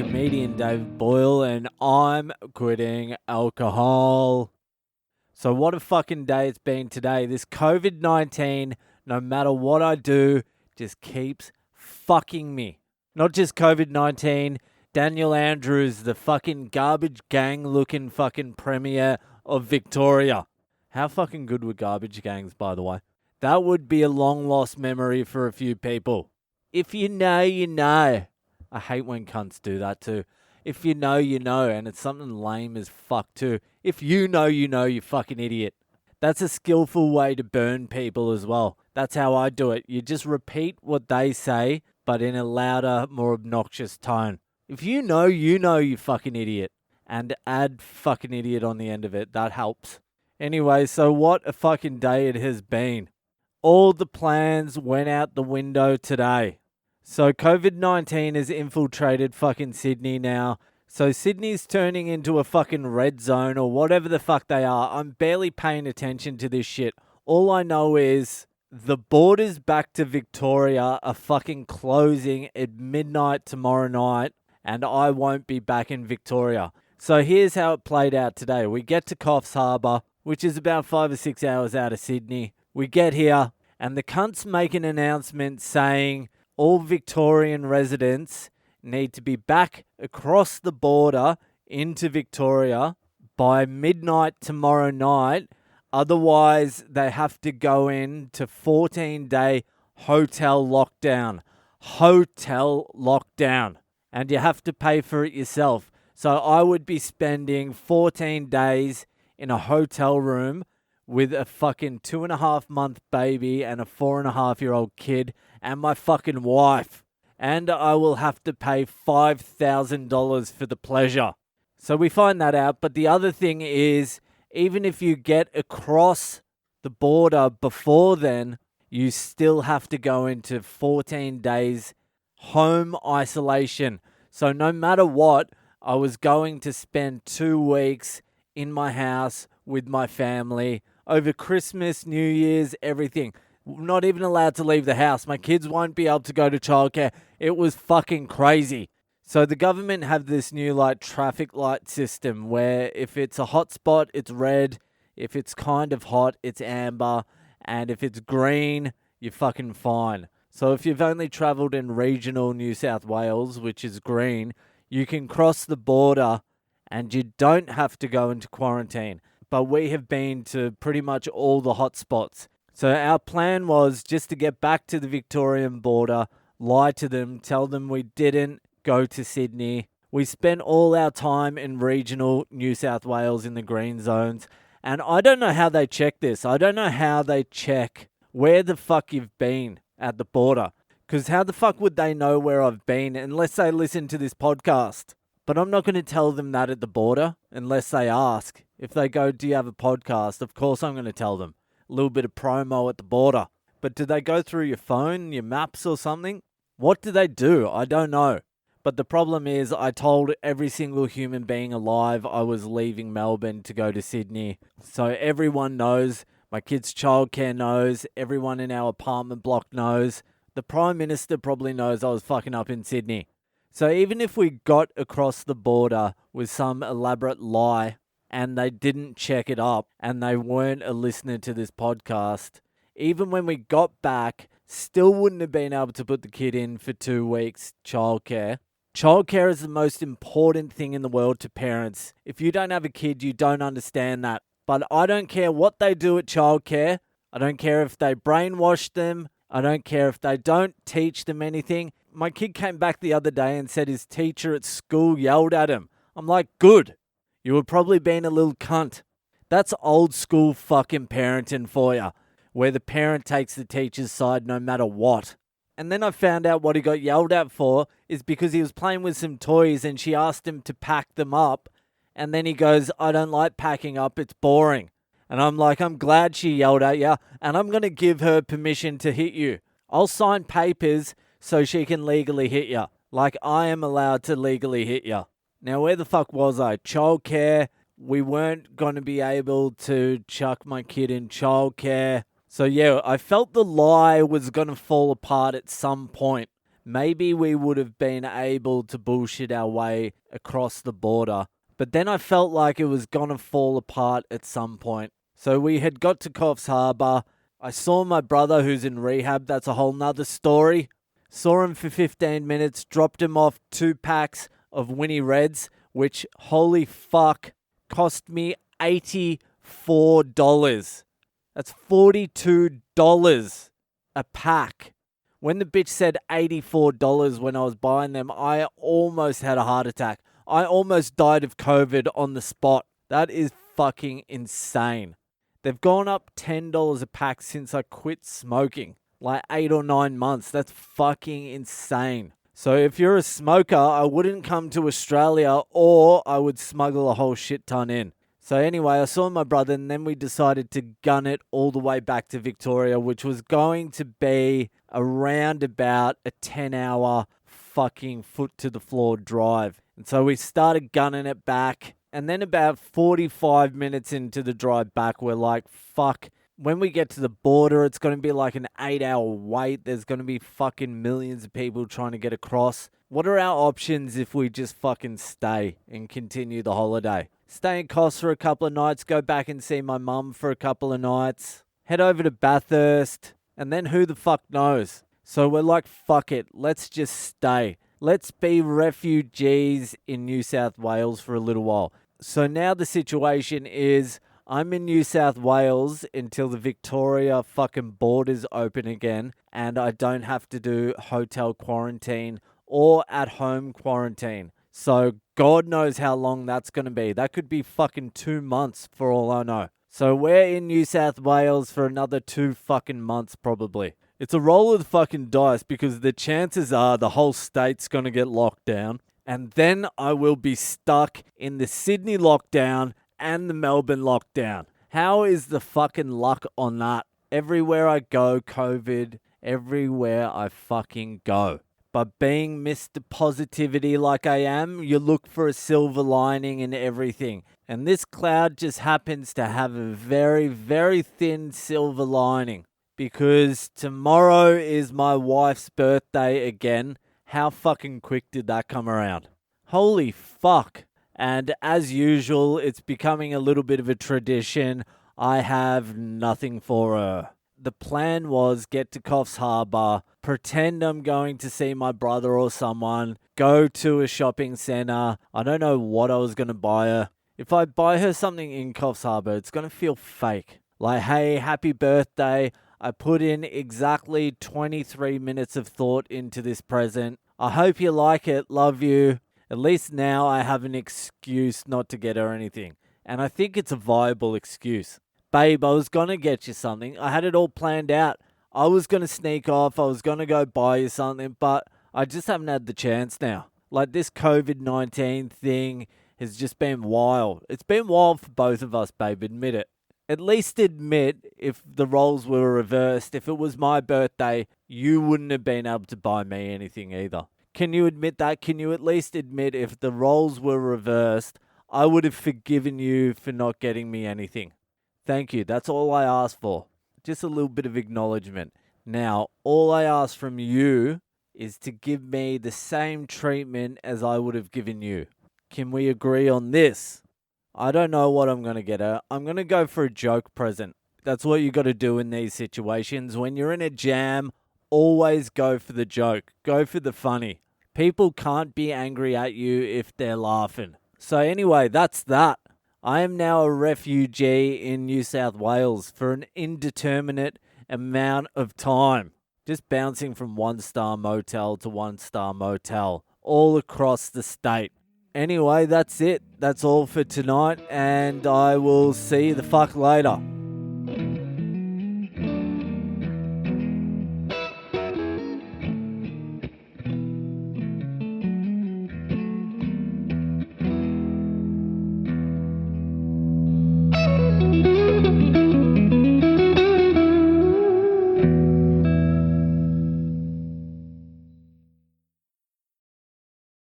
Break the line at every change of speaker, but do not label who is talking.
comedian David Boyle, and I'm quitting alcohol. So what a fucking day it's been today. This COVID-19, no matter what I do, just keeps fucking me. Not just COVID-19, Daniel Andrews, the fucking garbage gang looking fucking premier of Victoria. How fucking good were garbage gangs, by the way? That would be a long lost memory for a few people. If you know, you know. I hate when cunts do that too. If you know, you know, and it's something lame as fuck too. If you know, you fucking idiot. That's a skillful way to burn people as well. That's how I do it. You just repeat what they say, but in a louder, more obnoxious tone. If you know, you fucking idiot. And add fucking idiot on the end of it. That helps. Anyway, so what a fucking day it has been. All the plans went out the window today. So COVID-19 has infiltrated fucking Sydney now. So Sydney's turning into a fucking red zone or whatever the fuck they are. I'm barely paying attention to this shit. All I know is the borders back to Victoria are fucking closing at midnight tomorrow night, and I won't be back in Victoria. So here's how it played out today. We get to Coffs Harbour, which is about 5 or 6 hours out of Sydney. We get here, and the cunts make an announcement saying all Victorian residents need to be back across the border into Victoria by midnight tomorrow night. Otherwise, they have to go into 14-day hotel lockdown. Hotel lockdown. And you have to pay for it yourself. So I would be spending 14 days in a hotel room with a fucking 2.5-month baby and a 4.5-year-old kid and my fucking wife. And I will have to pay $5,000 for the pleasure. So we find that out. But the other thing is, even if you get across the border before then, you still have to go into 14 days home isolation. So no matter what, I was going to spend 2 weeks in my house with my family over Christmas, New Year's, everything. Not even allowed to leave the house. My kids won't be able to go to childcare. It was fucking crazy. So the government have this new traffic light system where if it's a hot spot, it's red. If it's kind of hot, it's amber. And if it's green, you're fucking fine. So if you've only travelled in regional New South Wales, which is green, you can cross the border and you don't have to go into quarantine. But we have been to pretty much all the hot spots. So our plan was just to get back to the Victorian border, lie to them, tell them we didn't go to Sydney. We spent all our time in regional New South Wales in the green zones. And I don't know how they check this. I don't know how they check where the fuck you've been at the border. Because how the fuck would they know where I've been unless they listen to this podcast? But I'm not going to tell them that at the border unless they ask. If they go, do you have a podcast? Of course I'm going to tell them. A little bit of promo at the border. But do they go through your phone, your maps or something? What do they do? I don't know. But the problem is I told every single human being alive I was leaving Melbourne to go to Sydney. So everyone knows. My kids' childcare knows. Everyone in our apartment block knows. The Prime Minister probably knows I was fucking up in Sydney. So even if we got across the border with some elaborate lie and they didn't check it up and they weren't a listener to this podcast, even when we got back, still wouldn't have been able to put the kid in for 2 weeks childcare. Childcare is the most important thing in the world to parents. If you don't have a kid, you don't understand that. But I don't care what they do at childcare. I don't care if they brainwash them. I don't care if they don't teach them anything. My kid came back the other day and said his teacher at school yelled at him. I'm like, good. You were probably being a little cunt. That's old school fucking parenting for you, where the parent takes the teacher's side no matter what. And then I found out what he got yelled at for is because he was playing with some toys and she asked him to pack them up. And then he goes, I don't like packing up, it's boring. And I'm like, I'm glad she yelled at you and I'm going to give her permission to hit you. I'll sign papers so she can legally hit you. Like I am allowed to legally hit you. Now, where the fuck was I? Childcare. We weren't going to be able to chuck my kid in childcare. So yeah, I felt the lie was going to fall apart at some point. maybe we would have been able to bullshit our way across the border. But then I felt like it was gonna fall apart at some point. So we had got to Coffs Harbour. I saw my brother who's in rehab. That's a whole nother story. Saw him for 15 minutes, dropped him off 2 packs of Winnie Reds, which, holy fuck, cost me $84. That's $42 a pack. When the bitch said $84 when I was buying them, I almost had a heart attack. I almost died of COVID on the spot. That is fucking insane. They've gone up $10 a pack since I quit smoking. Like 8 or 9 months. That's fucking insane. So if you're a smoker, I wouldn't come to Australia, or I would smuggle a whole shit ton in. So anyway, I saw my brother, and then we decided to gun it all the way back to Victoria, which was going to be around about a 10-hour fucking foot to the floor drive. And so we started gunning it back. And then about 45 minutes into the drive back, we're like, fuck. When we get to the border, it's going to be like an 8-hour wait. There's going to be fucking millions of people trying to get across. What are our options if we just fucking stay and continue the holiday? Stay in Coffs for a couple of nights, go back and see my mum for a couple of nights, head over to Bathurst, and then who the fuck knows? So we're like, fuck it, let's just stay. Let's be refugees in New South Wales for a little while. So now the situation is, I'm in New South Wales until the Victoria fucking borders open again, and I don't have to do hotel quarantine or at home quarantine. So God knows how long that's going to be. That could be fucking 2 months for all I know. So we're in New South Wales for another 2 fucking months probably. It's a roll of the fucking dice because the chances are the whole state's going to get locked down, and then I will be stuck in the Sydney lockdown and the Melbourne lockdown. How is the fucking luck on that? Everywhere I go, COVID. Everywhere I fucking go. But being Mr. Positivity like I am, you look for a silver lining in everything. And this cloud just happens to have a very, very thin silver lining. Because tomorrow is my wife's birthday again. How fucking quick did that come around? Holy fuck. And as usual, it's becoming a little bit of a tradition. I have nothing for her. The plan was get to Coffs Harbour, pretend I'm going to see my brother or someone, go to a shopping centre. I don't know what I was going to buy her. If I buy her something in Coffs Harbour, it's going to feel fake. Like, hey, happy birthday. I put in exactly 23 minutes of thought into this present. I hope you like it. Love you. At least now I have an excuse not to get her anything. And I think it's a viable excuse. Babe, I was going to get you something. I had it all planned out. I was going to sneak off. I was going to go buy you something. But I just haven't had the chance now. Like, this COVID-19 thing has just been wild. It's been wild for both of us, babe. Admit it. At least admit if the roles were reversed. If it was my birthday, you wouldn't have been able to buy me anything either. Can you admit that? Can you at least admit if the roles were reversed, I would have forgiven you for not getting me anything? Thank you. That's all I asked for. Just a little bit of acknowledgement. Now, all I ask from you is to give me the same treatment as I would have given you. Can we agree on this? I don't know what I'm going to get her. I'm going to go for a joke present. That's what you got to do in these situations. When you're in a jam, always go for the joke. Go for the funny. People can't be angry at you if they're laughing. So anyway, that's that. I am now a refugee in New South Wales for an indeterminate amount of time. Just bouncing from 1-star motel to 1-star motel all across the state. Anyway, that's it. That's all for tonight, and I will see you the fuck later.